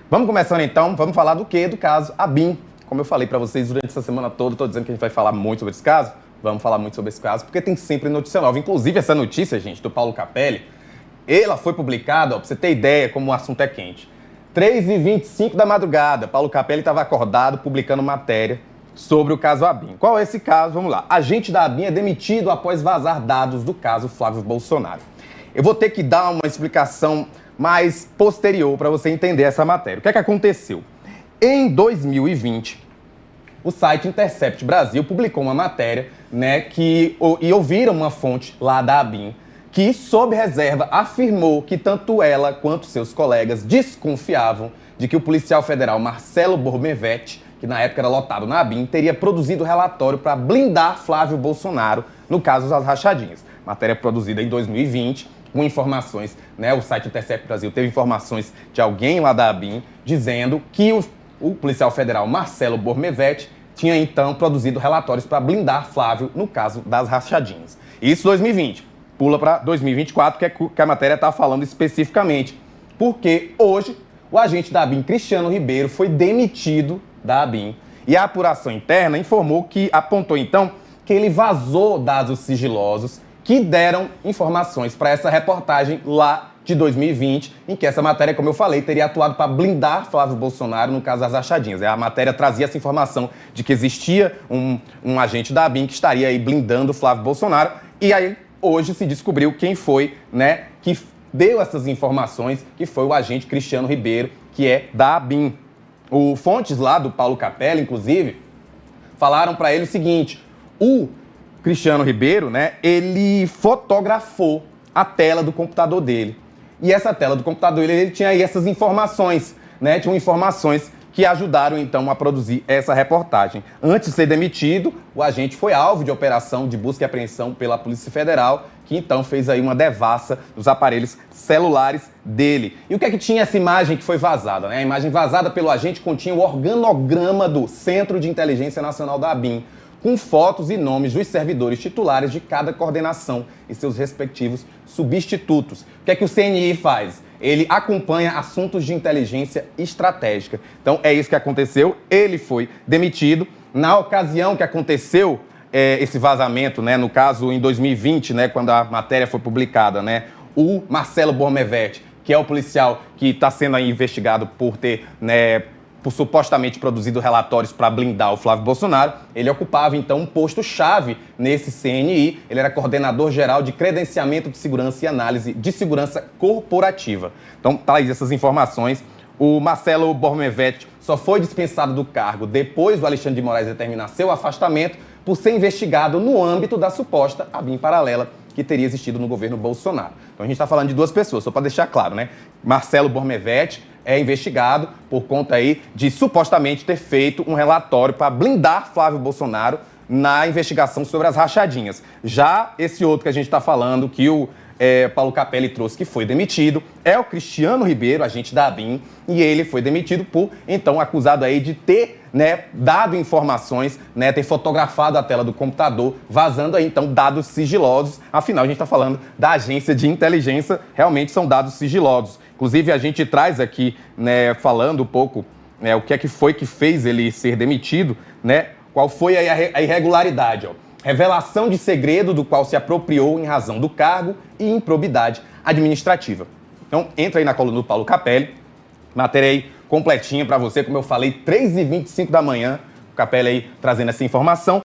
Vamos começando então, vamos falar do quê? Do caso ABIN. Como eu falei para vocês durante essa semana toda, estou dizendo que a gente vai falar muito sobre esse caso. Vamos falar muito sobre esse caso, porque tem sempre notícia nova. Inclusive, essa notícia, gente, do Paulo Capelli, ela foi publicada, para você ter ideia como o assunto é quente. 3h25 da madrugada, Paulo Capelli estava acordado publicando matéria sobre o caso ABIN. Qual é esse caso? Vamos lá. Agente da ABIN é demitido após vazar dados do caso Flávio Bolsonaro. Eu vou ter que dar uma explicação mais posterior para você entender essa matéria. O que é que aconteceu? Em 2020, o site Intercept Brasil publicou uma matéria, e ouviram uma fonte lá da ABIN, que, sob reserva, afirmou que tanto ela quanto seus colegas desconfiavam de que o policial federal Marcelo Bormevete, que na época era lotado na ABIN, teria produzido relatório para blindar Flávio Bolsonaro no caso das rachadinhas. Matéria produzida em 2020, com informações, o site Intercept Brasil teve informações de alguém lá da ABIN dizendo que o policial federal Marcelo Bormevete tinha então produzido relatórios para blindar Flávio no caso das rachadinhas. Isso 2020. Pula para 2024, que a matéria está falando especificamente. Porque hoje o agente da ABIN, Cristiano Ribeiro, foi demitido da ABIN. E a apuração interna apontou então que ele vazou dados sigilosos que deram informações para essa reportagem lá de 2020, em que essa matéria, como eu falei, teria atuado para blindar Flávio Bolsonaro no caso das rachadinhas. A matéria trazia essa informação de que existia um agente da ABIN que estaria aí blindando Flávio Bolsonaro. E aí, hoje se descobriu quem foi, que deu essas informações, que foi o agente Cristiano Ribeiro, que é da ABIN. Fontes lá do Paulo Capelli, inclusive, falaram para ele o seguinte: o Cristiano Ribeiro, ele fotografou a tela do computador dele. E essa tela do computador, ele tinha aí essas informações, Tinham informações que ajudaram, então, a produzir essa reportagem. Antes de ser demitido, o agente foi alvo de operação de busca e apreensão pela Polícia Federal, que então fez aí uma devassa dos aparelhos celulares dele. E o que é que tinha essa imagem que foi vazada? A imagem vazada pelo agente continha o organograma do Centro de Inteligência Nacional da ABIN, com fotos e nomes dos servidores titulares de cada coordenação e seus respectivos substitutos. O que é que o CNI faz? Ele acompanha assuntos de inteligência estratégica. Então, é isso que aconteceu. Ele foi demitido. Na ocasião que aconteceu esse vazamento, no caso, em 2020, quando a matéria foi publicada, o Marcelo Bormevete, que é o policial que está sendo aí investigado por ter, por supostamente produzido relatórios para blindar o Flávio Bolsonaro, ele ocupava, então, um posto-chave nesse CNI. Ele era coordenador geral de credenciamento de segurança e análise de segurança corporativa. Então, tá aí essas informações. O Marcelo Bormevete só foi dispensado do cargo depois do Alexandre de Moraes determinar seu afastamento por ser investigado no âmbito da suposta ABIN paralela que teria existido no governo Bolsonaro. Então, a gente está falando de duas pessoas, só para deixar claro, Marcelo Bormevete é investigado por conta aí de supostamente ter feito um relatório para blindar Flávio Bolsonaro na investigação sobre as rachadinhas. Já esse outro que a gente está falando, que o Paulo Capelli trouxe, que foi demitido, é o Cristiano Ribeiro, agente da ABIN, e ele foi demitido por, então, acusado aí de ter, dado informações, ter fotografado a tela do computador, vazando aí, então, dados sigilosos. Afinal, a gente está falando da agência de inteligência, realmente são dados sigilosos. Inclusive, a gente traz aqui, falando um pouco, o que é que foi que fez ele ser demitido, qual foi a irregularidade, Revelação de segredo do qual se apropriou em razão do cargo e improbidade administrativa. Então, entra aí na coluna do Paulo Capelli, matéria aí completinha para você, como eu falei, 3h25 da manhã, o Capelli aí trazendo essa informação.